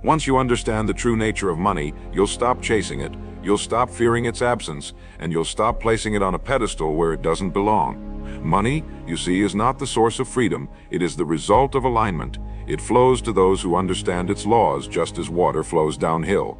Once you understand the true nature of money, you'll stop chasing it, you'll stop fearing its absence, and you'll stop placing it on a pedestal where it doesn't belong. Money, you see, is not the source of freedom, it is the result of alignment. It flows to those who understand its laws, just as water flows downhill.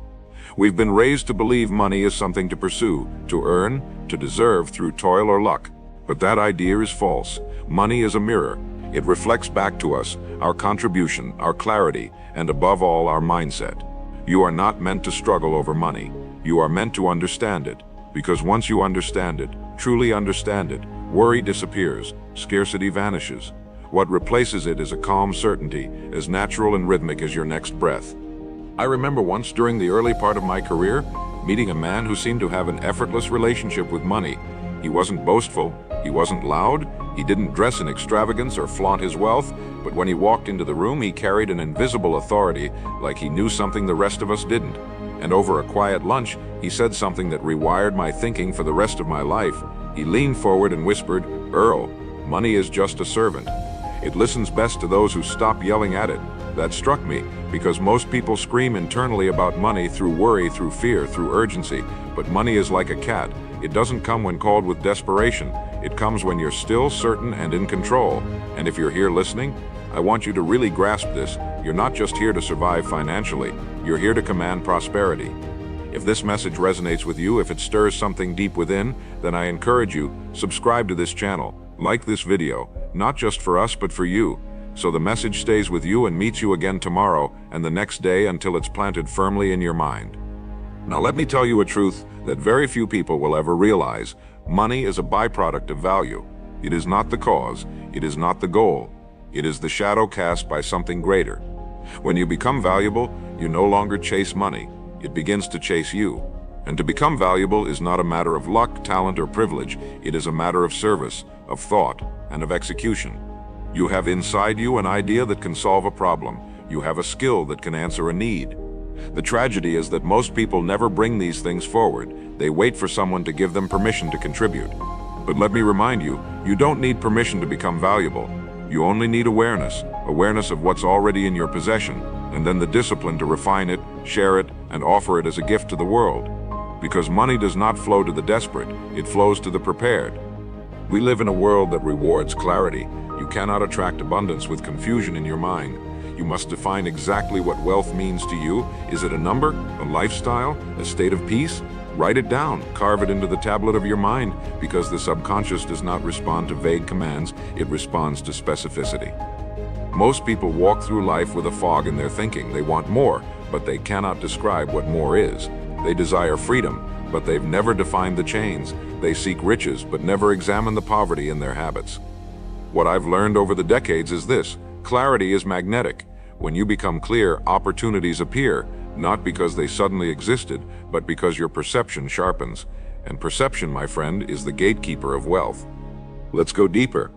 We've been raised to believe money is something to pursue, to earn, to deserve through toil or luck. But that idea is false. Money is a mirror. It reflects back to us our contribution, our clarity, and above all, our mindset. You are not meant to struggle over money. You are meant to understand it. Because once you understand it, truly understand it, worry disappears, scarcity vanishes. What replaces it is a calm certainty, as natural and rhythmic as your next breath. I remember once during the early part of my career, meeting a man who seemed to have an effortless relationship with money. He wasn't boastful, he wasn't loud, he didn't dress in extravagance or flaunt his wealth, but when he walked into the room, he carried an invisible authority, like he knew something the rest of us didn't. And over a quiet lunch, he said something that rewired my thinking for the rest of my life. He leaned forward and whispered, "Earl, money is just a servant. It listens best to those who stop yelling at it." That struck me, because most people scream internally about money through worry, through fear, through urgency. But money is like a cat. It doesn't come when called with desperation. It comes when you're still, certain, and in control. And if you're here listening, I want you to really grasp this. You're not just here to survive financially. You're here to command prosperity. If this message resonates with you, if it stirs something deep within, then I encourage you, subscribe to this channel. Like this video, not just for us but for you, so the message stays with you and meets you again tomorrow and the next day until it's planted firmly in your mind. Now let me tell you a truth that very few people will ever realize. Money is a byproduct of value. It is not the cause, it is not the goal. It is the shadow cast by something greater. When you become valuable, you no longer chase money. It begins to chase you. And to become valuable is not a matter of luck, talent, or privilege. It is a matter of service, of thought, and of execution. You have inside you an idea that can solve a problem. You have a skill that can answer a need. The tragedy is that most people never bring these things forward. They wait for someone to give them permission to contribute. But let me remind you, you don't need permission to become valuable. You only need awareness of what's already in your possession, and then the discipline to refine it, share it, and offer it as a gift to the world. Because money does not flow to the desperate, it flows to the prepared. We live in a world that rewards clarity. You cannot attract abundance with confusion in your mind. You must define exactly what wealth means to you. Is it a number, a lifestyle, a state of peace? Write it down, carve it into the tablet of your mind, because the subconscious does not respond to vague commands, it responds to specificity. Most people walk through life with a fog in their thinking. They want more, but they cannot describe what more is. They desire freedom, but they've never defined the chains. They seek riches, but never examine the poverty in their habits. What I've learned over the decades is this: clarity is magnetic. When you become clear, opportunities appear, not because they suddenly existed, but because your perception sharpens. And perception, my friend, is the gatekeeper of wealth. Let's go deeper.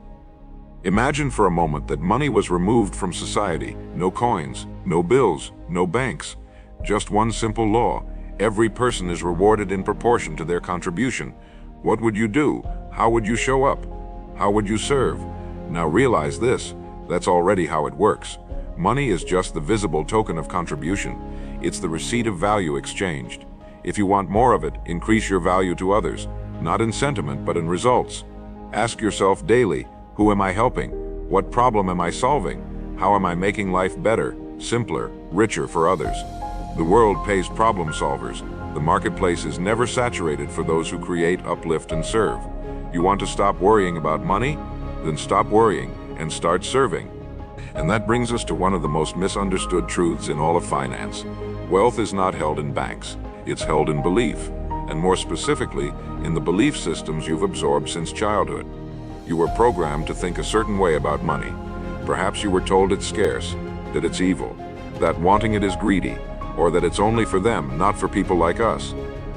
Imagine for a moment that money was removed from society. No coins, no bills, no banks. Just one simple law. Every person is rewarded in proportion to their contribution. What would you do? How would you show up? How would you serve? Now realize this, that's already how it works. Money is just the visible token of contribution. It's the receipt of value exchanged. If you want more of it, increase your value to others, not in sentiment, but in results. Ask yourself daily, who am I helping? What problem am I solving? How am I making life better, simpler, richer for others? The world pays problem solvers. The marketplace is never saturated for those who create, uplift, and serve. You want to stop worrying about money? Then stop worrying and start serving. And that brings us to one of the most misunderstood truths in all of finance. Wealth is not held in banks. It's held in belief, and more specifically, in the belief systems you've absorbed since childhood. You were programmed to think a certain way about money. Perhaps you were told it's scarce, that it's evil, that wanting it is greedy, or that it's only for them, not for people like us.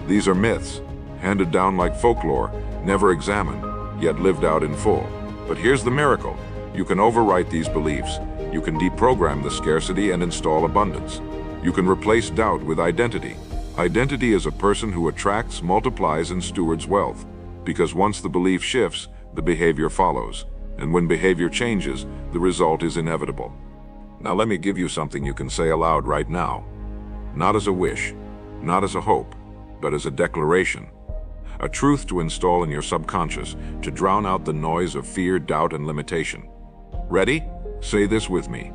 These are myths, handed down like folklore, never examined, yet lived out in full. But here's the miracle. You can overwrite these beliefs. You can deprogram the scarcity and install abundance. You can replace doubt with identity. Identity is a person who attracts, multiplies, and stewards wealth. Because once the belief shifts, the behavior follows. And when behavior changes, the result is inevitable. Now let me give you something you can say aloud right now. not as a wish, not as a hope, but as a declaration. A truth to install in your subconscious to drown out the noise of fear, doubt, and limitation. Ready? Say this with me.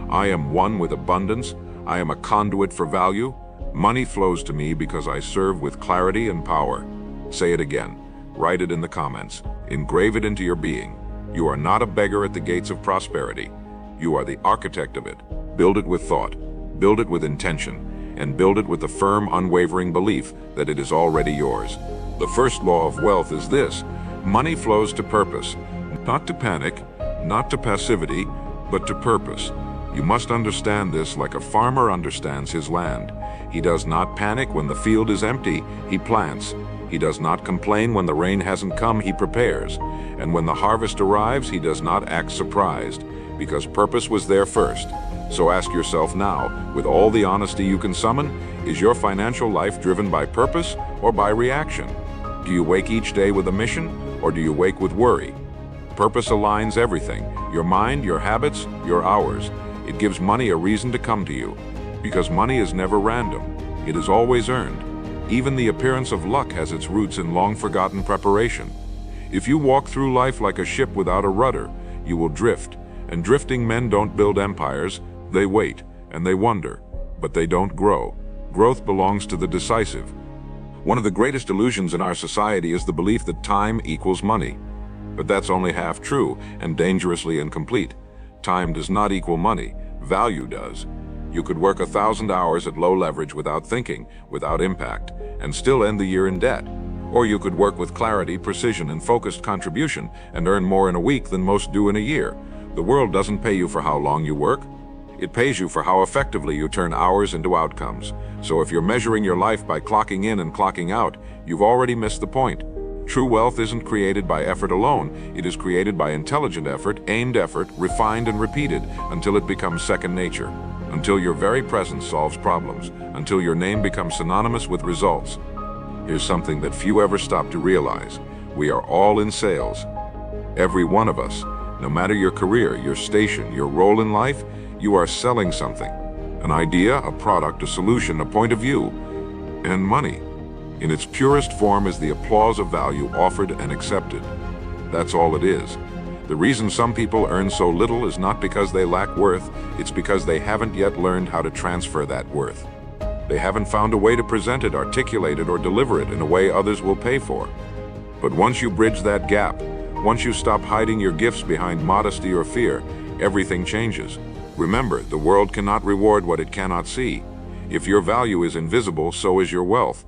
I am one with abundance. I am a conduit for value. Money flows to me because I serve with clarity and power. Say it again. Write it in the comments. Engrave it into your being. You are not a beggar at the gates of prosperity. You are the architect of it. Build it with thought. Build it with intention. And build it with the firm, unwavering belief that it is already yours. The first law of wealth is this: money flows to purpose, not to panic, not to passivity, but to purpose. You must understand this like a farmer understands his land. He does not panic when the field is empty, he plants. He does not complain when the rain hasn't come, he prepares. And when the harvest arrives, he does not act surprised, because purpose was there first. So ask yourself now, with all the honesty you can summon, is your financial life driven by purpose or by reaction? Do you wake each day with a mission, or do you wake with worry? Purpose aligns everything: your mind, your habits, your hours. It gives money a reason to come to you, because money is never random. It is always earned. Even the appearance of luck has its roots in long-forgotten preparation. If you walk through life like a ship without a rudder, you will drift. And drifting men don't build empires. They wait, and they wonder, but they don't grow. Growth belongs to the decisive. One of the greatest illusions in our society is the belief that time equals money. But that's only half true and dangerously incomplete. Time does not equal money. Value does. You could work 1,000 hours at low leverage without thinking, without impact, and still end the year in debt. Or you could work with clarity, precision, and focused contribution and earn more in a week than most do in a year. The world doesn't pay you for how long you work. It pays you for how effectively you turn hours into outcomes. So if you're measuring your life by clocking in and clocking out, you've already missed the point. True wealth isn't created by effort alone. It is created by intelligent effort, aimed effort, refined and repeated until it becomes second nature, until your very presence solves problems, until your name becomes synonymous with results. Here's something that few ever stop to realize. We are all in sales. Every one of us. No matter your career, your station, your role in life, you are selling something. An idea, a product, a solution, a point of view, and money. In its purest form is the applause of value offered and accepted. That's all it is. The reason some people earn so little is not because they lack worth, it's because they haven't yet learned how to transfer that worth. They haven't found a way to present it, articulate it, or deliver it in a way others will pay for. But once you bridge that gap, once you stop hiding your gifts behind modesty or fear, everything changes. Remember, the world cannot reward what it cannot see. If your value is invisible, so is your wealth.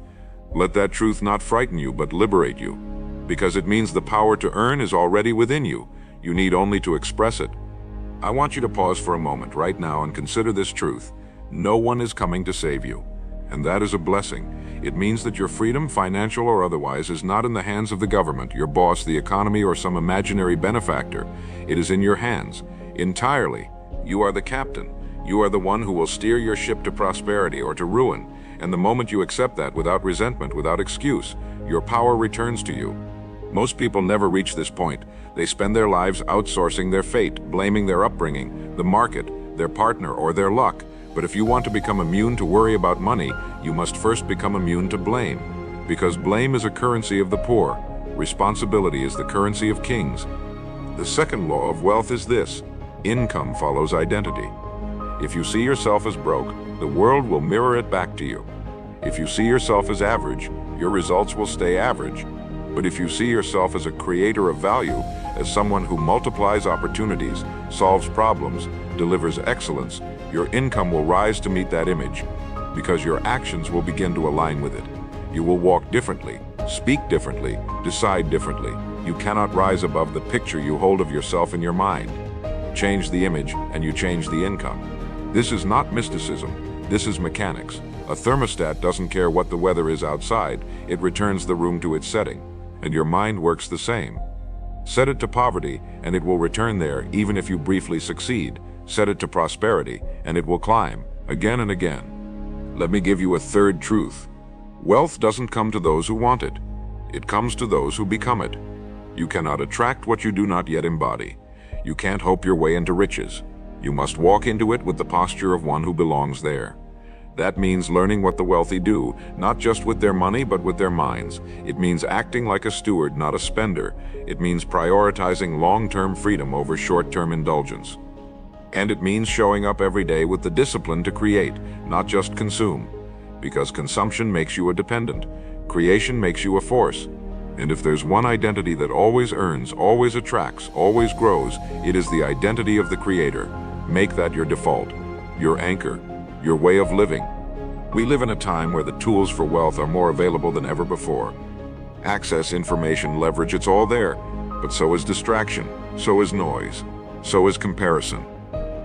Let that truth not frighten you, but liberate you. Because it means the power to earn is already within you. You need only to express it. I want you to pause for a moment right now and consider this truth. No one is coming to save you. And that is a blessing. It means that your freedom, financial or otherwise, is not in the hands of the government, your boss, the economy, or some imaginary benefactor. It is in your hands, entirely. You are the captain. You are the one who will steer your ship to prosperity or to ruin. And the moment you accept that without resentment, without excuse, your power returns to you. Most people never reach this point. They spend their lives outsourcing their fate, blaming their upbringing, the market, their partner, or their luck. But if you want to become immune to worry about money, you must first become immune to blame. Because blame is a currency of the poor. Responsibility is the currency of kings. The second law of wealth is this: income follows identity. If you see yourself as broke, the world will mirror it back to you. If you see yourself as average, your results will stay average. But if you see yourself as a creator of value, as someone who multiplies opportunities, solves problems, delivers excellence, your income will rise to meet that image, because your actions will begin to align with it. You will walk differently, speak differently, decide differently. You cannot rise above the picture you hold of yourself in your mind. Change the image, and you change the income. This is not mysticism. This is mechanics. A thermostat doesn't care what the weather is outside. It returns the room to its setting. And your mind works the same. Set it to poverty, and it will return there even if you briefly succeed. Set it to prosperity, and it will climb, again and again. Let me give you a third truth. Wealth doesn't come to those who want it. It comes to those who become it. You cannot attract what you do not yet embody. You can't hope your way into riches. You must walk into it with the posture of one who belongs there. That means learning what the wealthy do, not just with their money but with their minds. It means acting like a steward, not a spender. It means prioritizing long-term freedom over short-term indulgence. And it means showing up every day with the discipline to create, not just consume. Because consumption makes you a dependent. Creation makes you a force. And if there's one identity that always earns, always attracts, always grows, it is the identity of the creator. Make that your default, your anchor, your way of living. We live in a time where the tools for wealth are more available than ever before. Access, information, leverage, it's all there. But so is distraction, so is noise, so is comparison.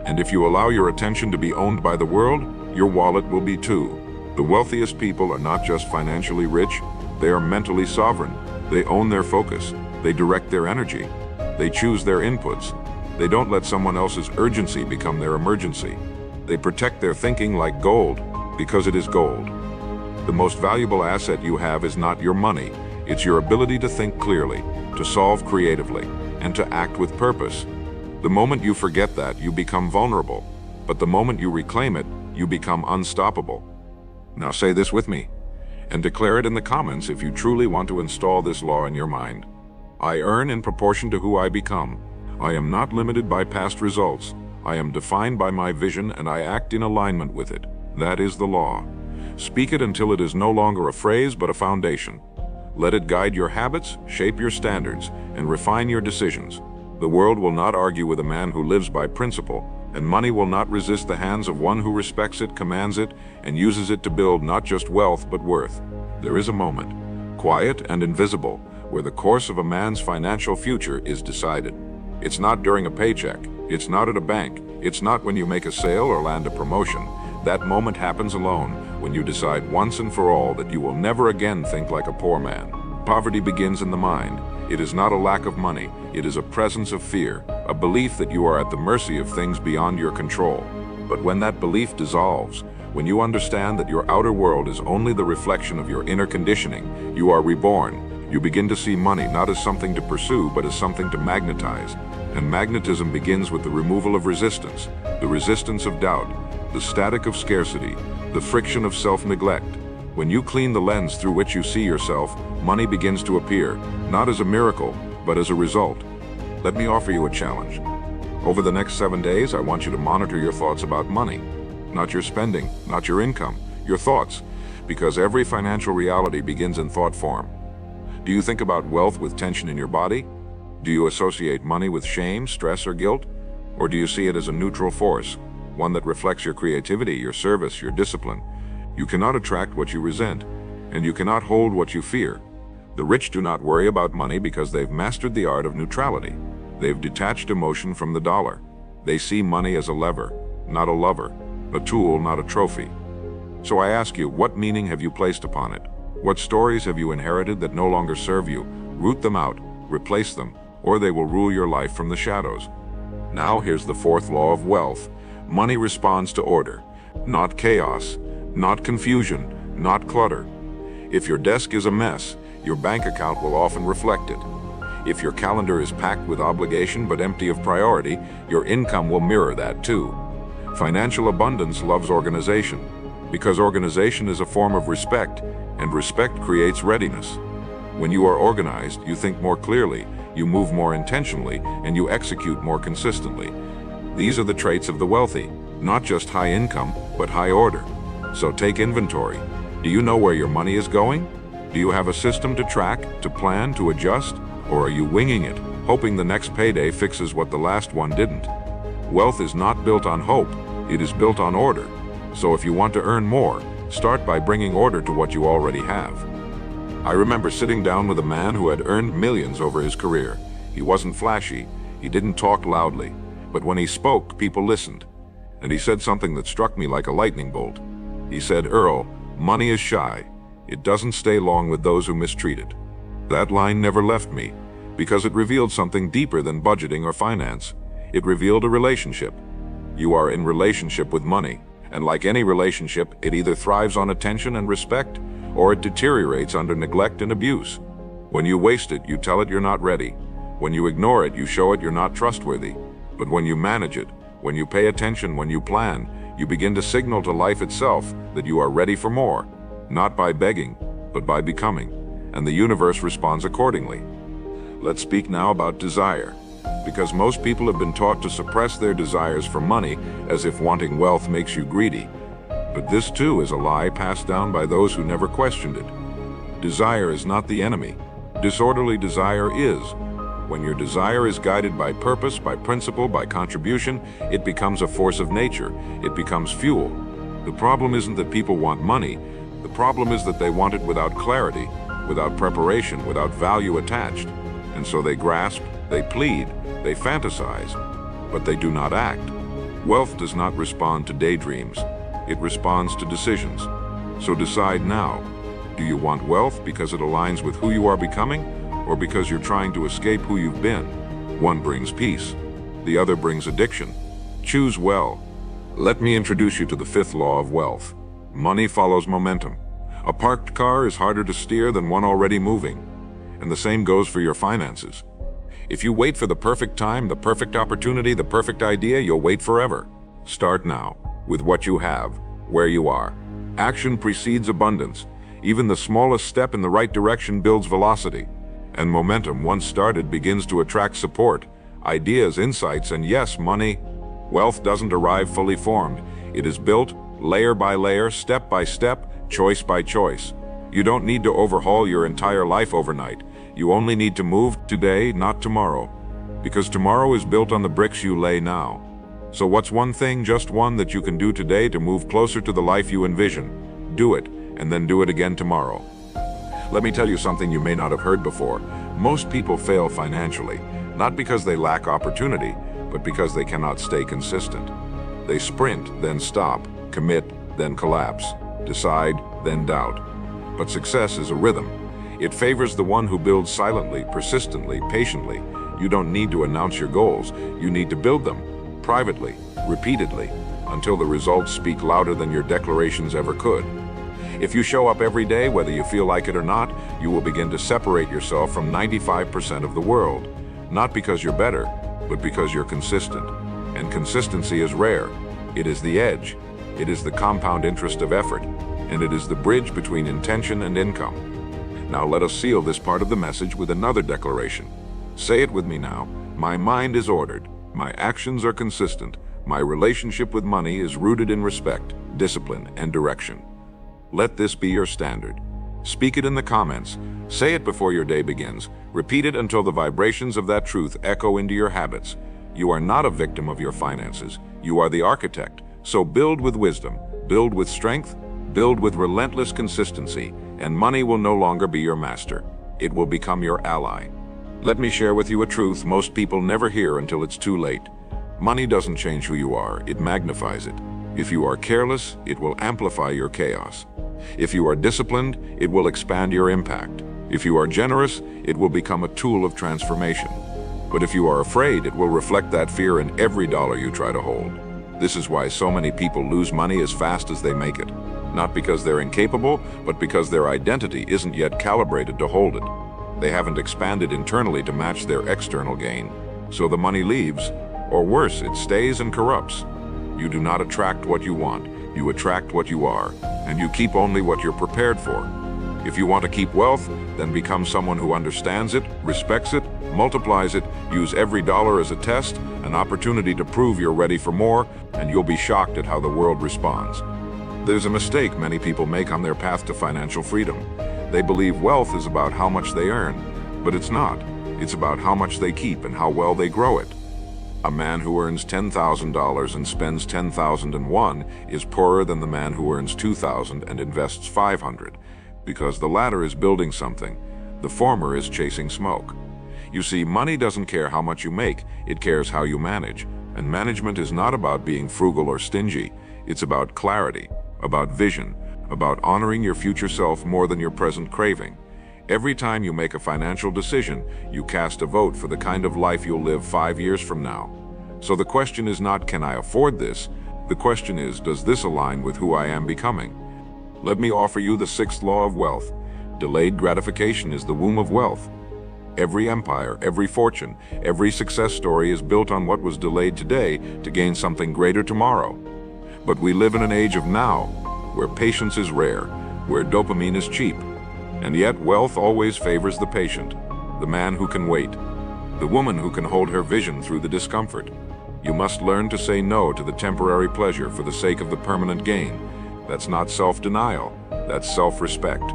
And if you allow your attention to be owned by the world, your wallet will be too. The wealthiest people are not just financially rich, they are mentally sovereign. They own their focus, they direct their energy, they choose their inputs. They don't let someone else's urgency become their emergency. They protect their thinking like gold, because it is gold. The most valuable asset you have is not your money, it's your ability to think clearly, to solve creatively, and to act with purpose. The moment you forget that, you become vulnerable, but the moment you reclaim it, you become unstoppable. Now say this with me, and declare it in the comments if you truly want to install this law in your mind. I earn in proportion to who I become. I am not limited by past results. I am defined by my vision and I act in alignment with it. That is the law. Speak it until it is no longer a phrase but a foundation. Let it guide your habits, shape your standards, and refine your decisions. The world will not argue with a man who lives by principle, and money will not resist the hands of one who respects it, commands it, and uses it to build not just wealth but worth. There is a moment, quiet and invisible, where the course of a man's financial future is decided. It's not during a paycheck, it's not at a bank, it's not when you make a sale or land a promotion. That moment happens alone, when you decide once and for all that you will never again think like a poor man. Poverty begins in the mind. It is not a lack of money, it is a presence of fear, a belief that you are at the mercy of things beyond your control. But when that belief dissolves, when you understand that your outer world is only the reflection of your inner conditioning, you are reborn. You begin to see money not as something to pursue, but as something to magnetize. And magnetism begins with the removal of resistance, the resistance of doubt, the static of scarcity, the friction of self-neglect. When you clean the lens through which you see yourself, money begins to appear, not as a miracle, but as a result. Let me offer you a challenge. Over the next 7 days, I want you to monitor your thoughts about money. Not your spending, not your income, your thoughts, because every financial reality begins in thought form. Do you think about wealth with tension in your body? Do you associate money with shame, stress, or guilt? Or do you see it as a neutral force, one that reflects your creativity, your service, your discipline? You cannot attract what you resent, and you cannot hold what you fear. The rich do not worry about money because they've mastered the art of neutrality. They've detached emotion from the dollar. They see money as a lever, not a lover, a tool, not a trophy. So I ask you, what meaning have you placed upon it? What stories have you inherited that no longer serve you? Root them out, replace them, or they will rule your life from the shadows. Now here's the fourth law of wealth. Money responds to order, not chaos, not confusion, not clutter. If your desk is a mess, your bank account will often reflect it. If your calendar is packed with obligation but empty of priority, your income will mirror that too. Financial abundance loves organization, because organization is a form of respect, and respect creates readiness. When you are organized, you think more clearly, you move more intentionally, and you execute more consistently. These are the traits of the wealthy, not just high income, but high order. So take inventory. Do you know where your money is going? Do you have a system to track, to plan, to adjust? Or are you winging it, hoping the next payday fixes what the last one didn't? Wealth is not built on hope, it is built on order. So if you want to earn more, start by bringing order to what you already have. I remember sitting down with a man who had earned millions over his career. He wasn't flashy, he didn't talk loudly, but when he spoke, people listened. And he said something that struck me like a lightning bolt. He said, "Earl, money is shy. It doesn't stay long with those who mistreat it." That line never left me, because it revealed something deeper than budgeting or finance. It revealed a relationship. You are in relationship with money, and like any relationship, it either thrives on attention and respect, or it deteriorates under neglect and abuse. When you waste it, you tell it you're not ready. When you ignore it, you show it you're not trustworthy. But when you manage it, when you pay attention, when you plan, You begin to signal to life itself that you are ready for more, not by begging, but by becoming, and the universe responds accordingly. Let's speak now about desire, because most people have been taught to suppress their desires for money as if wanting wealth makes you greedy. But this too is a lie passed down by those who never questioned it. Desire is not the enemy. Disorderly desire is. When your desire is guided by purpose, by principle, by contribution, it becomes a force of nature. It becomes fuel. The problem isn't that people want money. The problem is that they want it without clarity, without preparation, without value attached. And so they grasp, they plead, they fantasize, but they do not act. Wealth does not respond to daydreams. It responds to decisions. So decide now. Do you want wealth because it aligns with who you are becoming, or because you're trying to escape who you've been? One brings peace. The other brings addiction. Choose well. Let me introduce you to the fifth law of wealth. Money follows momentum. A parked car is harder to steer than one already moving. And the same goes for your finances. If you wait for the perfect time, the perfect opportunity, the perfect idea, you'll wait forever. Start now, with what you have, where you are. Action precedes abundance. Even the smallest step in the right direction builds velocity. And momentum, once started, begins to attract support, ideas, insights, and yes, money. Wealth doesn't arrive fully formed. It is built layer by layer, step by step, choice by choice. You don't need to overhaul your entire life overnight. You only need to move today, not tomorrow. Because tomorrow is built on the bricks you lay now. So what's one thing, just one, that you can do today to move closer to the life you envision? Do it, and then do it again tomorrow. Let me tell you something you may not have heard before. Most people fail financially, not because they lack opportunity, but because they cannot stay consistent. They sprint, then stop, commit, then collapse, decide, then doubt. But success is a rhythm. It favors the one who builds silently, persistently, patiently. You don't need to announce your goals. You need to build them, privately, repeatedly, until the results speak louder than your declarations ever could. If you show up every day, whether you feel like it or not, you will begin to separate yourself from 95% of the world. Not because you're better, but because you're consistent. And consistency is rare. It is the edge. It is the compound interest of effort. And it is the bridge between intention and income. Now let us seal this part of the message with another declaration. Say it with me now. My mind is ordered. My actions are consistent. My relationship with money is rooted in respect, discipline, and direction. Let this be your standard. Speak it in the comments. Say it before your day begins. Repeat it until the vibrations of that truth echo into your habits. You are not a victim of your finances. You are the architect. So build with wisdom, build with strength, build with relentless consistency, and money will no longer be your master. It will become your ally. Let me share with you a truth most people never hear until it's too late. Money doesn't change who you are, it magnifies it. If you are careless, it will amplify your chaos. If you are disciplined, it will expand your impact. If you are generous, it will become a tool of transformation. But if you are afraid, it will reflect that fear in every dollar you try to hold. This is why so many people lose money as fast as they make it. Not because they're incapable, but because their identity isn't yet calibrated to hold it. They haven't expanded internally to match their external gain. So the money leaves, or worse, it stays and corrupts. You do not attract what you want, you attract what you are, and you keep only what you're prepared for. If you want to keep wealth, then become someone who understands it, respects it, multiplies it, use every dollar as a test, an opportunity to prove you're ready for more, and you'll be shocked at how the world responds. There's a mistake many people make on their path to financial freedom. They believe wealth is about how much they earn, but it's not. It's about how much they keep and how well they grow it. A man who earns $10,000 and spends $10,001 is poorer than the man who earns $2,000 and invests $500, because the latter is building something, the former is chasing smoke. You see, money doesn't care how much you make, it cares how you manage. And management is not about being frugal or stingy, it's about clarity, about vision, about honoring your future self more than your present craving. Every time you make a financial decision, you cast a vote for the kind of life you'll live 5 years from now. So the question is not, can I afford this? The question is, does this align with who I am becoming? Let me offer you the sixth law of wealth. Delayed gratification is the womb of wealth. Every empire, every fortune, every success story is built on what was delayed today to gain something greater tomorrow. But we live in an age of now, where patience is rare, where dopamine is cheap. And yet wealth always favors the patient, the man who can wait, the woman who can hold her vision through the discomfort. You must learn to say no to the temporary pleasure for the sake of the permanent gain. That's not self-denial, that's self-respect.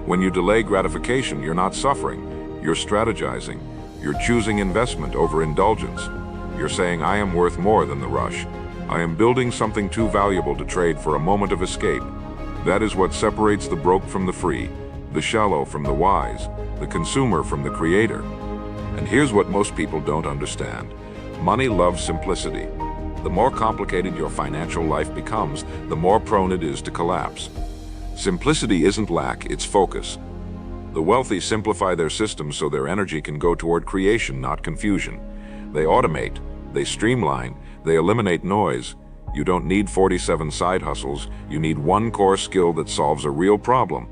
When you delay gratification, you're not suffering, you're strategizing. You're choosing investment over indulgence. You're saying, I am worth more than the rush. I am building something too valuable to trade for a moment of escape. That is what separates the broke from the free, the shallow from the wise, the consumer from the creator. And here's what most people don't understand. Money loves simplicity. The more complicated your financial life becomes, the more prone it is to collapse. Simplicity isn't lack, it's focus. The wealthy simplify their systems so their energy can go toward creation, not confusion. They automate, they streamline, they eliminate noise. You don't need 47 side hustles, you need one core skill that solves a real problem.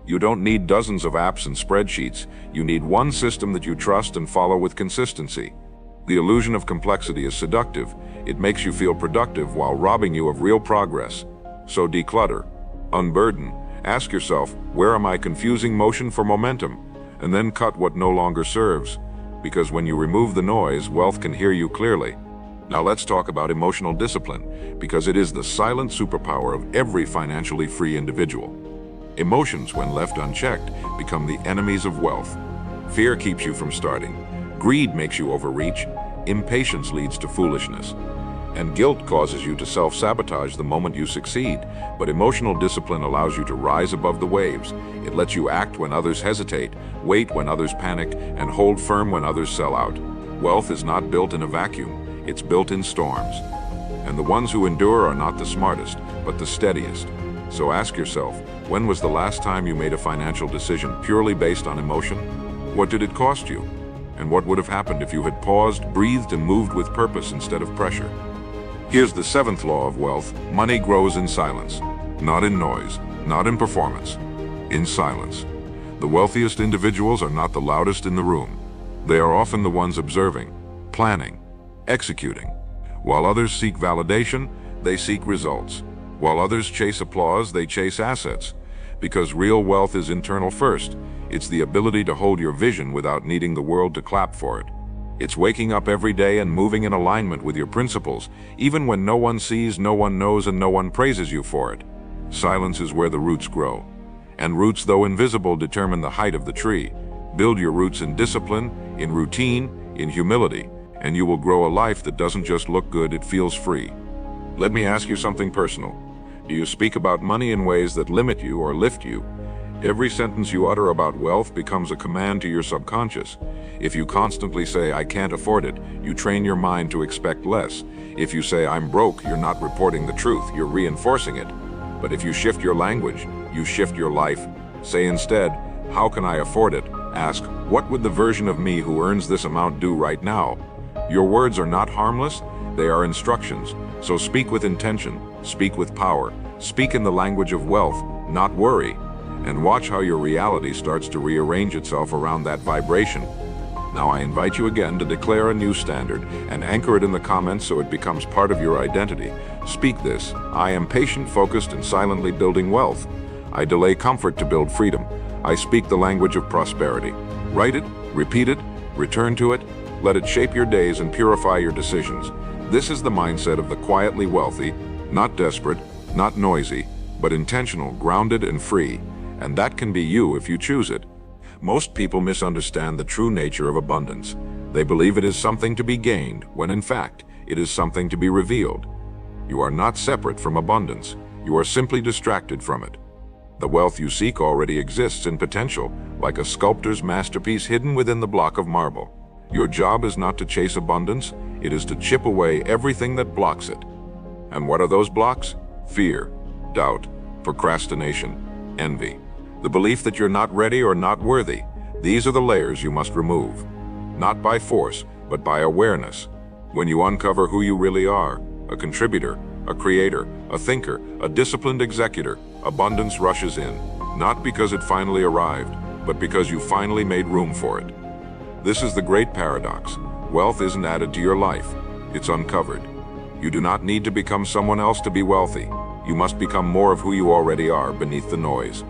You don't need dozens of apps and spreadsheets, you need one system that you trust and follow with consistency. The illusion of complexity is seductive. It makes you feel productive while robbing you of real progress. So declutter, unburden, ask yourself, where am I confusing motion for momentum? And then cut what no longer serves. Because when you remove the noise, wealth can hear you clearly. Now let's talk about emotional discipline, because it is the silent superpower of every financially free individual. Emotions, when left unchecked, become the enemies of wealth. Fear keeps you from starting. Greed makes you overreach. Impatience leads to foolishness. And guilt causes you to self-sabotage the moment you succeed. But emotional discipline allows you to rise above the waves. It lets you act when others hesitate, wait when others panic, and hold firm when others sell out. Wealth is not built in a vacuum, it's built in storms. And the ones who endure are not the smartest, but the steadiest. So ask yourself, when was the last time you made a financial decision purely based on emotion? What did it cost you? And what would have happened if you had paused, breathed, and moved with purpose instead of pressure? Here's the seventh law of wealth. Money grows in silence. Not in noise, not in performance. In silence. The wealthiest individuals are not the loudest in the room. They are often the ones observing, planning, executing. While others seek validation, they seek results. While others chase applause, they chase assets. Because real wealth is internal first. It's the ability to hold your vision without needing the world to clap for it. It's waking up every day and moving in alignment with your principles, even when no one sees, no one knows, and no one praises you for it. Silence is where the roots grow. And roots, though invisible, determine the height of the tree. Build your roots in discipline, in routine, in humility, and you will grow a life that doesn't just look good, it feels free. Let me ask you something personal. Do you speak about money in ways that limit you or lift you? Every sentence you utter about wealth becomes a command to your subconscious. If you constantly say, I can't afford it, you train your mind to expect less. If you say, I'm broke, you're not reporting the truth, you're reinforcing it. But if you shift your language, you shift your life. Say instead, how can I afford it? Ask, what would the version of me who earns this amount do right now? Your words are not harmless, they are instructions. So speak with intention, speak with power, speak in the language of wealth, not worry. And watch how your reality starts to rearrange itself around that vibration. Now I invite you again to declare a new standard and anchor it in the comments so it becomes part of your identity. Speak this: I am patient, focused, and silently building wealth. I delay comfort to build freedom. I speak the language of prosperity. Write it, repeat it, return to it. Let it shape your days and purify your decisions. This is the mindset of the quietly wealthy, not desperate, not noisy, but intentional, grounded, and free. And that can be you if you choose it. Most people misunderstand the true nature of abundance. They believe it is something to be gained, when in fact, it is something to be revealed. You are not separate from abundance. You are simply distracted from it. The wealth you seek already exists in potential, like a sculptor's masterpiece hidden within the block of marble. Your job is not to chase abundance, it is to chip away everything that blocks it. And what are those blocks? Fear, doubt, procrastination, envy. The belief that you're not ready or not worthy. These are the layers you must remove. Not by force, but by awareness. When you uncover who you really are, a contributor, a creator, a thinker, a disciplined executor, abundance rushes in, not because it finally arrived, but because you finally made room for it. This is the great paradox. Wealth isn't added to your life, it's uncovered. You do not need to become someone else to be wealthy. You must become more of who you already are beneath the noise.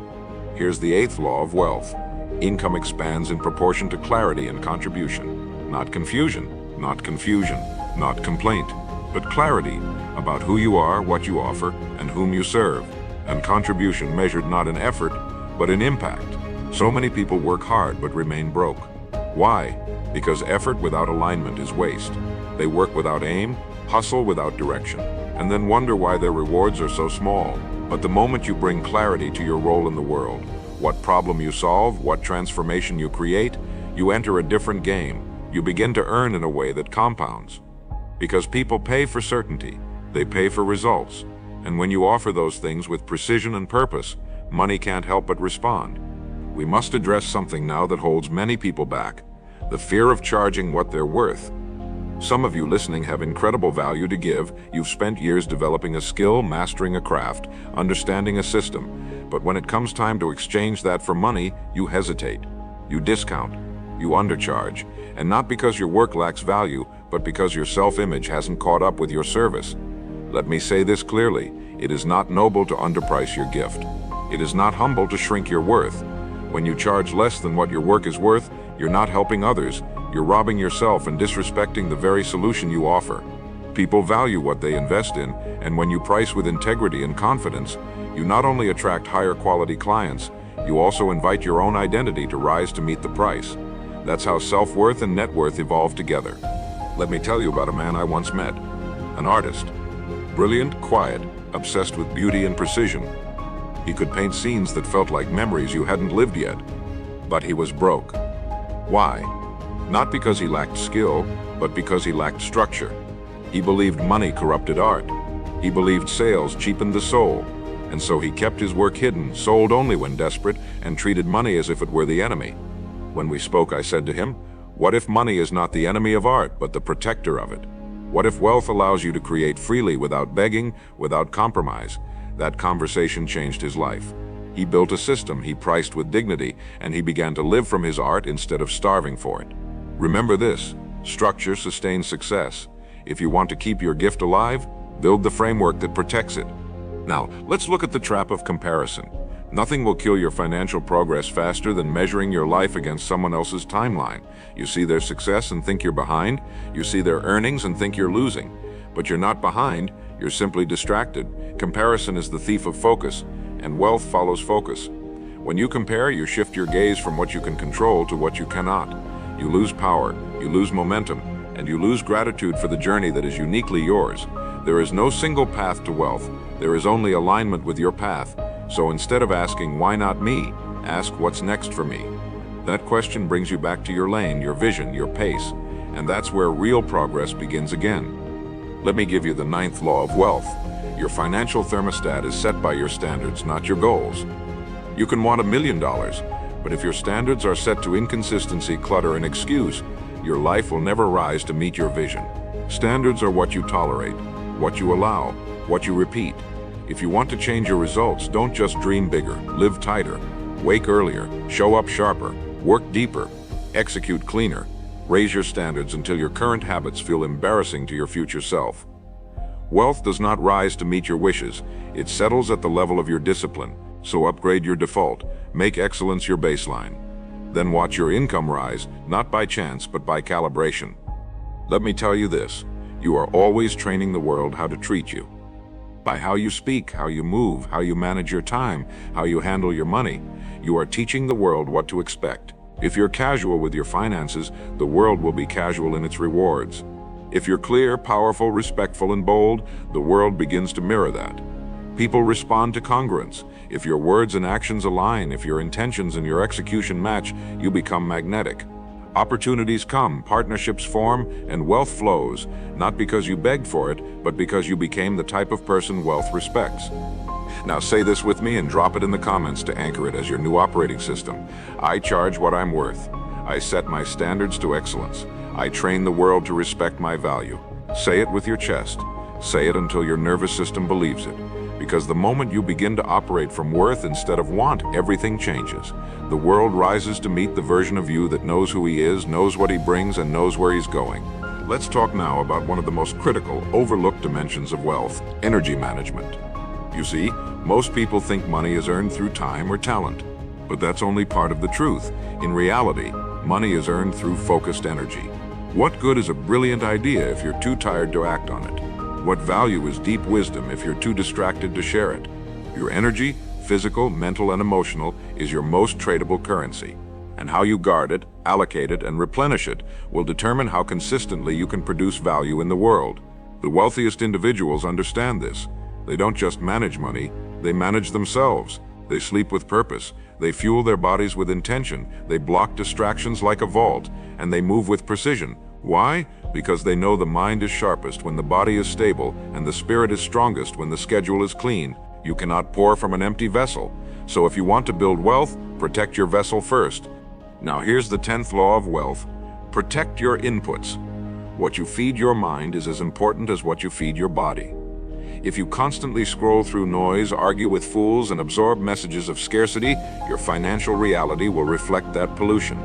Here's the 8th law of wealth. Income expands in proportion to clarity and contribution. Not confusion, not confusion, not complaint, but clarity about who you are, what you offer, and whom you serve. And contribution measured not in effort, but in impact. So many people work hard but remain broke. Why? Because effort without alignment is waste. They work without aim, hustle without direction, and then wonder why their rewards are so small. But the moment you bring clarity to your role in the world, what problem you solve, what transformation you create, you enter a different game. You begin to earn in a way that compounds. Because people pay for certainty, they pay for results. And when you offer those things with precision and purpose, money can't help but respond. We must address something now that holds many people back: the fear of charging what they're worth. Some of you listening have incredible value to give. You've spent years developing a skill, mastering a craft, understanding a system. But when it comes time to exchange that for money, you hesitate. You discount. You undercharge. And not because your work lacks value, but because your self-image hasn't caught up with your service. Let me say this clearly. It is not noble to underprice your gift. It is not humble to shrink your worth. When you charge less than what your work is worth, you're not helping others. You're robbing yourself and disrespecting the very solution you offer. People value what they invest in, and when you price with integrity and confidence, you not only attract higher quality clients, you also invite your own identity to rise to meet the price. That's how self-worth and net worth evolve together. Let me tell you about a man I once met. An artist. Brilliant, quiet, obsessed with beauty and precision. He could paint scenes that felt like memories you hadn't lived yet. But he was broke. Why? Not because he lacked skill, but because he lacked structure. He believed money corrupted art. He believed sales cheapened the soul. And so he kept his work hidden, sold only when desperate, and treated money as if it were the enemy. When we spoke, I said to him, "What if money is not the enemy of art, but the protector of it? What if wealth allows you to create freely without begging, without compromise?" That conversation changed his life. He built a system, he priced with dignity, and he began to live from his art instead of starving for it. Remember this: structure sustains success. If you want to keep your gift alive, build the framework that protects it. Now, let's look at the trap of comparison. Nothing will kill your financial progress faster than measuring your life against someone else's timeline. You see their success and think you're behind. You see their earnings and think you're losing. But you're not behind, you're simply distracted. Comparison is the thief of focus, and wealth follows focus. When you compare, you shift your gaze from what you can control to what you cannot. You lose power, you lose momentum, and you lose gratitude for the journey that is uniquely yours. There is no single path to wealth. There is only alignment with your path. So instead of asking, "Why not me?" ask, "What's next for me?" That question brings you back to your lane, your vision, your pace, and that's where real progress begins again. Let me give you the 9th law of wealth. Your financial thermostat is set by your standards, not your goals. You can want $1 million, but if your standards are set to inconsistency, clutter, and excuse, your life will never rise to meet your vision. Standards are what you tolerate, what you allow, what you repeat. If you want to change your results, don't just dream bigger, live tighter, wake earlier, show up sharper, work deeper, execute cleaner. Raise your standards until your current habits feel embarrassing to your future self. Wealth does not rise to meet your wishes. It settles at the level of your discipline. So upgrade your default. Make excellence your baseline. Then watch your income rise, not by chance, but by calibration. Let me tell you this: you are always training the world how to treat you. By how you speak, how you move, how you manage your time, how you handle your money, you are teaching the world what to expect. If you're casual with your finances, the world will be casual in its rewards. If you're clear, powerful, respectful, and bold, the world begins to mirror that. People respond to congruence. If your words and actions align, if your intentions and your execution match, you become magnetic. Opportunities come, partnerships form, and wealth flows, not because you begged for it, but because you became the type of person wealth respects. Now say this with me and drop it in the comments to anchor it as your new operating system. I charge what I'm worth. I set my standards to excellence. I train the world to respect my value. Say it with your chest. Say it until your nervous system believes it. Because the moment you begin to operate from worth instead of want, everything changes. The world rises to meet the version of you that knows who he is, knows what he brings, and knows where he's going. Let's talk now about one of the most critical, overlooked dimensions of wealth: energy management. You see, most people think money is earned through time or talent, but that's only part of the truth. In reality, money is earned through focused energy. What good is a brilliant idea if you're too tired to act on it? What value is deep wisdom if you're too distracted to share it? Your energy, physical, mental, and emotional, is your most tradable currency. And how you guard it, allocate it, and replenish it will determine how consistently you can produce value in the world. The wealthiest individuals understand this. They don't just manage money, they manage themselves. They sleep with purpose. They fuel their bodies with intention. They block distractions like a vault, and they move with precision. Why? Because they know the mind is sharpest when the body is stable, and the spirit is strongest when the schedule is clean. You cannot pour from an empty vessel. So if you want to build wealth, protect your vessel first. Now here's the 10th law of wealth. Protect your inputs. What you feed your mind is as important as what you feed your body. If you constantly scroll through noise, argue with fools, and absorb messages of scarcity, your financial reality will reflect that pollution.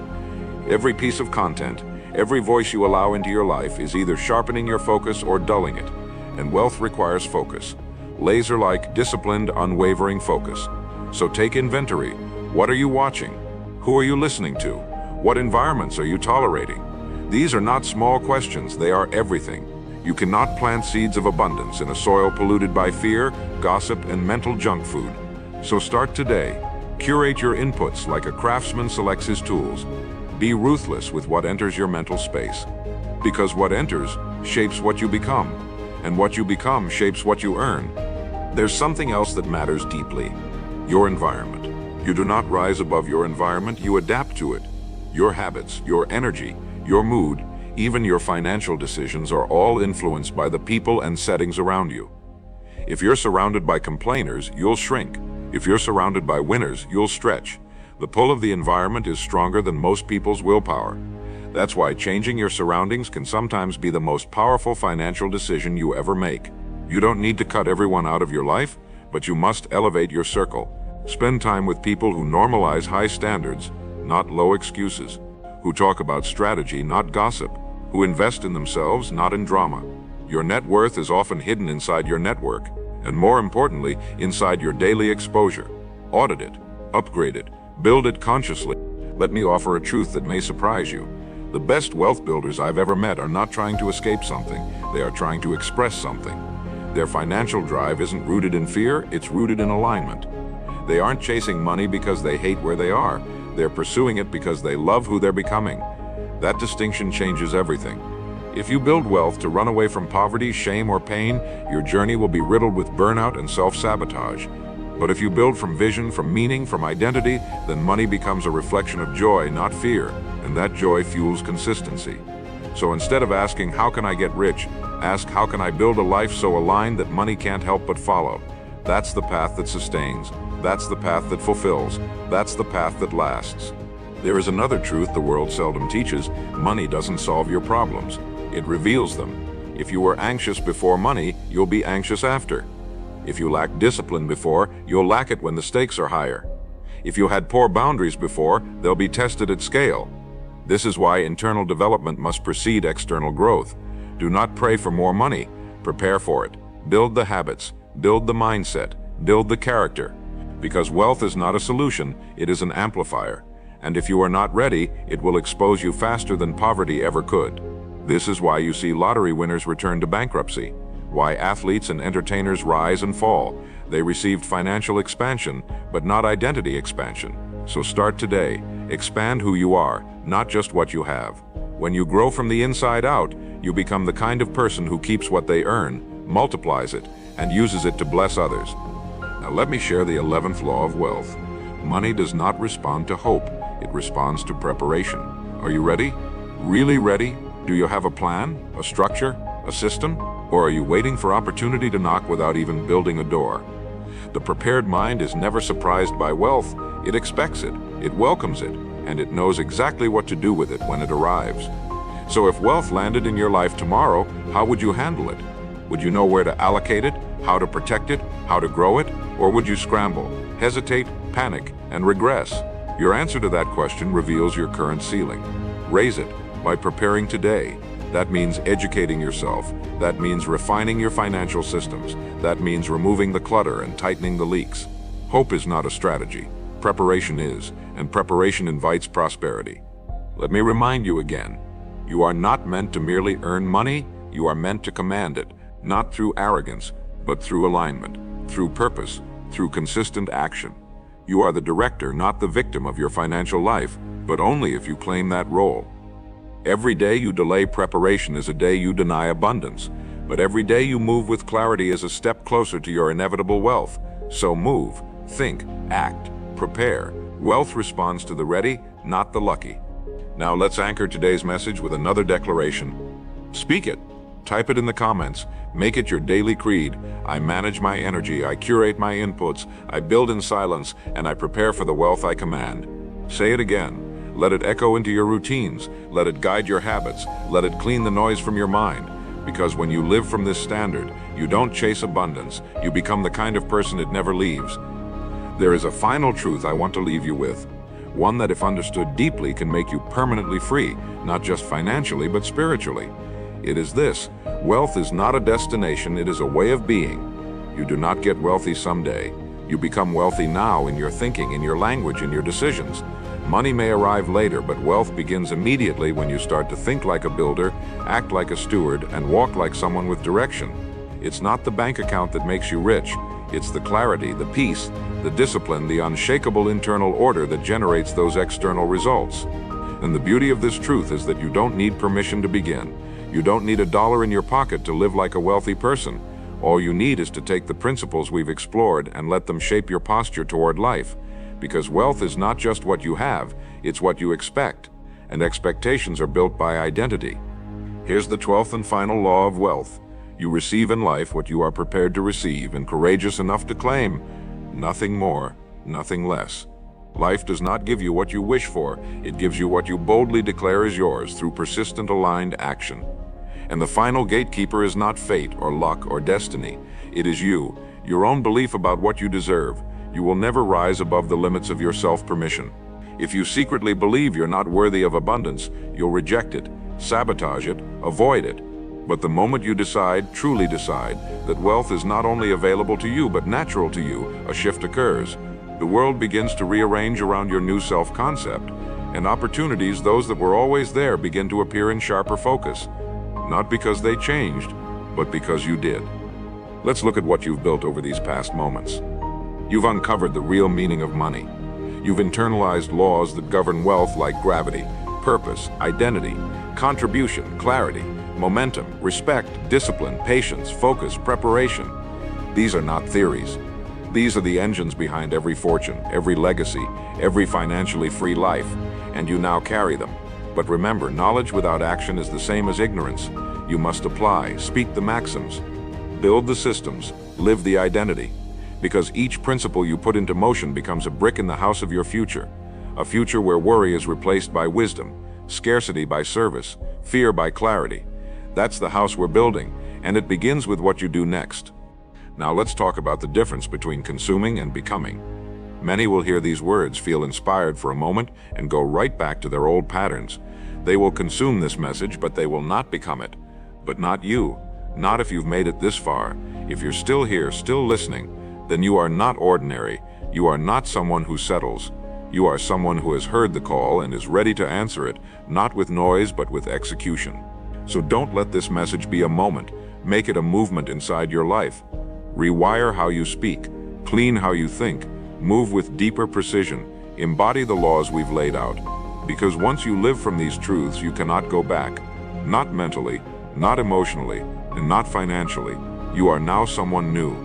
Every piece of content, every voice you allow into your life is either sharpening your focus or dulling it. And wealth requires focus. Laser-like, disciplined, unwavering focus. So take inventory. What are you watching? Who are you listening to? What environments are you tolerating? These are not small questions, they are everything. You cannot plant seeds of abundance in a soil polluted by fear, gossip, and mental junk food. So start today. Curate your inputs like a craftsman selects his tools. Be ruthless with what enters your mental space. Because what enters shapes what you become, and what you become shapes what you earn. There's something else that matters deeply: your environment. You do not rise above your environment, you adapt to it. Your habits, your energy, your mood, even your financial decisions are all influenced by the people and settings around you. If you're surrounded by complainers, you'll shrink. If you're surrounded by winners, you'll stretch. The pull of the environment is stronger than most people's willpower. That's why changing your surroundings can sometimes be the most powerful financial decision you ever make. You don't need to cut everyone out of your life, but you must elevate your circle. Spend time with people who normalize high standards, not low excuses, who talk about strategy, not gossip, who invest in themselves, not in drama. Your net worth is often hidden inside your network, and more importantly, inside your daily exposure. Audit it, upgrade it, build it consciously. Let me offer a truth that may surprise you. The best wealth builders I've ever met are not trying to escape something, they are trying to express something. Their financial drive isn't rooted in fear, it's rooted in alignment. They aren't chasing money because they hate where they are. They're pursuing it because they love who they're becoming. That distinction changes everything. If you build wealth to run away from poverty, shame, or pain, your journey will be riddled with burnout and self-sabotage. But if you build from vision, from meaning, from identity, then money becomes a reflection of joy, not fear, and that joy fuels consistency. So instead of asking, how can I get rich? Ask, how can I build a life so aligned that money can't help but follow? That's the path that sustains. That's the path that fulfills. That's the path that lasts. There is another truth the world seldom teaches. Money doesn't solve your problems. It reveals them. If you were anxious before money, you'll be anxious after. If you lacked discipline before, you'll lack it when the stakes are higher. If you had poor boundaries before, they'll be tested at scale. This is why internal development must precede external growth. Do not pray for more money. Prepare for it. Build the habits. Build the mindset. Build the character. Because wealth is not a solution, it is an amplifier. And if you are not ready, it will expose you faster than poverty ever could. This is why you see lottery winners return to bankruptcy, why athletes and entertainers rise and fall. They received financial expansion, but not identity expansion. So start today. Expand who you are, not just what you have. When you grow from the inside out, you become the kind of person who keeps what they earn, multiplies it, and uses it to bless others. Now let me share the 11th law of wealth. Money does not respond to hope, it responds to preparation. Are you ready? Really ready? Do you have a plan, a structure, a system? Or are you waiting for opportunity to knock without even building a door? The prepared mind is never surprised by wealth. It expects it, it welcomes it, and it knows exactly what to do with it when it arrives. So if wealth landed in your life tomorrow, how would you handle it? Would you know where to allocate it, how to protect it, how to grow it? Or would you scramble, hesitate, panic, and regress? Your answer to that question reveals your current ceiling. Raise it by preparing today. That means educating yourself. That means refining your financial systems. That means removing the clutter and tightening the leaks. Hope is not a strategy. Preparation is, and preparation invites prosperity. Let me remind you again, you are not meant to merely earn money, you are meant to command it, not through arrogance, but through alignment, through purpose, through consistent action. You are the director, not the victim of your financial life, but only if you claim that role. Every day you delay preparation is a day you deny abundance, but every day you move with clarity is a step closer to your inevitable wealth. So move, think, act, prepare. Wealth responds to the ready, not the lucky. Now let's anchor today's message with another declaration. Speak it. Type it in the comments. Make it your daily creed. I manage my energy, I curate my inputs, I build in silence, and I prepare for the wealth I command. Say it again. Let it echo into your routines. Let it guide your habits. Let it clean the noise from your mind. Because when you live from this standard, you don't chase abundance. You become the kind of person it never leaves. There is a final truth I want to leave you with. One that, if understood deeply, can make you permanently free, not just financially, but spiritually. It is this: wealth is not a destination, it is a way of being. You do not get wealthy someday. You become wealthy now in your thinking, in your language, in your decisions. Money may arrive later, but wealth begins immediately when you start to think like a builder, act like a steward, and walk like someone with direction. It's not the bank account that makes you rich. It's the clarity, the peace, the discipline, the unshakable internal order that generates those external results. And the beauty of this truth is that you don't need permission to begin. You don't need $1 in your pocket to live like a wealthy person. All you need is to take the principles we've explored and let them shape your posture toward life. Because wealth is not just what you have, it's what you expect. And expectations are built by identity. Here's the 12th and final law of wealth. You receive in life what you are prepared to receive and courageous enough to claim. Nothing more, nothing less. Life does not give you what you wish for, it gives you what you boldly declare is yours through persistent aligned action. And the final gatekeeper is not fate or luck or destiny. It is you, your own belief about what you deserve. You will never rise above the limits of your self-permission. If you secretly believe you're not worthy of abundance, you'll reject it, sabotage it, avoid it. But the moment you decide, truly decide, that wealth is not only available to you but natural to you, a shift occurs. The world begins to rearrange around your new self-concept, and opportunities, those that were always there, begin to appear in sharper focus. Not because they changed, but because you did. Let's look at what you've built over these past moments. You've uncovered the real meaning of money. You've internalized laws that govern wealth like gravity, purpose, identity, contribution, clarity, momentum, respect, discipline, patience, focus, preparation. These are not theories. These are the engines behind every fortune, every legacy, every financially free life, and you now carry them. But remember, knowledge without action is the same as ignorance. You must apply, speak the maxims, build the systems, live the identity. Because each principle you put into motion becomes a brick in the house of your future. A future where worry is replaced by wisdom, scarcity by service, fear by clarity. That's the house we're building, and it begins with what you do next. Now let's talk about the difference between consuming and becoming. Many will hear these words, feel inspired for a moment, and go right back to their old patterns. They will consume this message, but they will not become it. But not you. Not if you've made it this far. If you're still here, still listening, then you are not ordinary. You are not someone who settles. You are someone who has heard the call and is ready to answer it, not with noise, but with execution. So don't let this message be a moment. Make it a movement inside your life. Rewire how you speak. Clean how you think. Move with deeper precision. Embody the laws we've laid out. Because once you live from these truths, you cannot go back. Not mentally, not emotionally, and not financially. You are now someone new.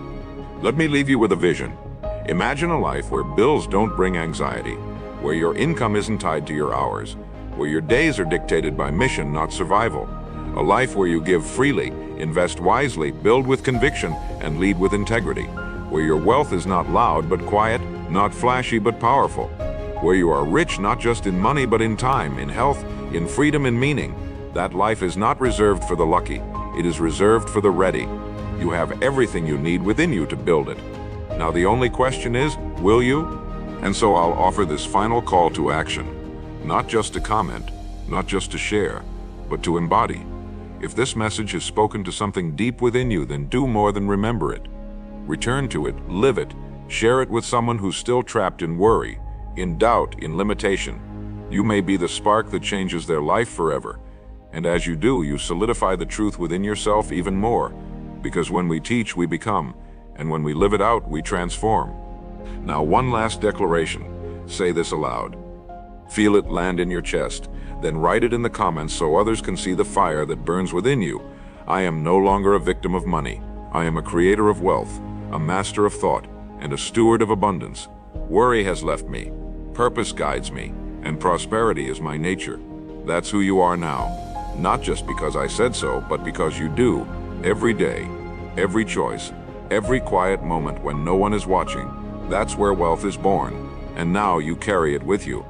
Let me leave you with a vision. Imagine a life where bills don't bring anxiety, where your income isn't tied to your hours, where your days are dictated by mission, not survival. A life where you give freely, invest wisely, build with conviction, and lead with integrity. Where your wealth is not loud but quiet, not flashy but powerful. Where you are rich not just in money but in time, in health, in freedom, in meaning. That life is not reserved for the lucky. It is reserved for the ready. You have everything you need within you to build it. Now the only question is, will you? And so I'll offer this final call to action. Not just to comment, not just to share, but to embody. If this message has spoken to something deep within you, then do more than remember it. Return to it, live it, share it with someone who's still trapped in worry, in doubt, in limitation. You may be the spark that changes their life forever. And as you do, you solidify the truth within yourself even more. Because when we teach, we become. And when we live it out, we transform. Now, one last declaration. Say this aloud. Feel it land in your chest. Then write it in the comments so others can see the fire that burns within you. I am no longer a victim of money. I am a creator of wealth, a master of thought, and a steward of abundance. Worry has left me. Purpose guides me. And prosperity is my nature. That's who you are now. Not just because I said so, but because you do. Every day, every choice, every quiet moment when no one is watching. That's where wealth is born. And now you carry it with you.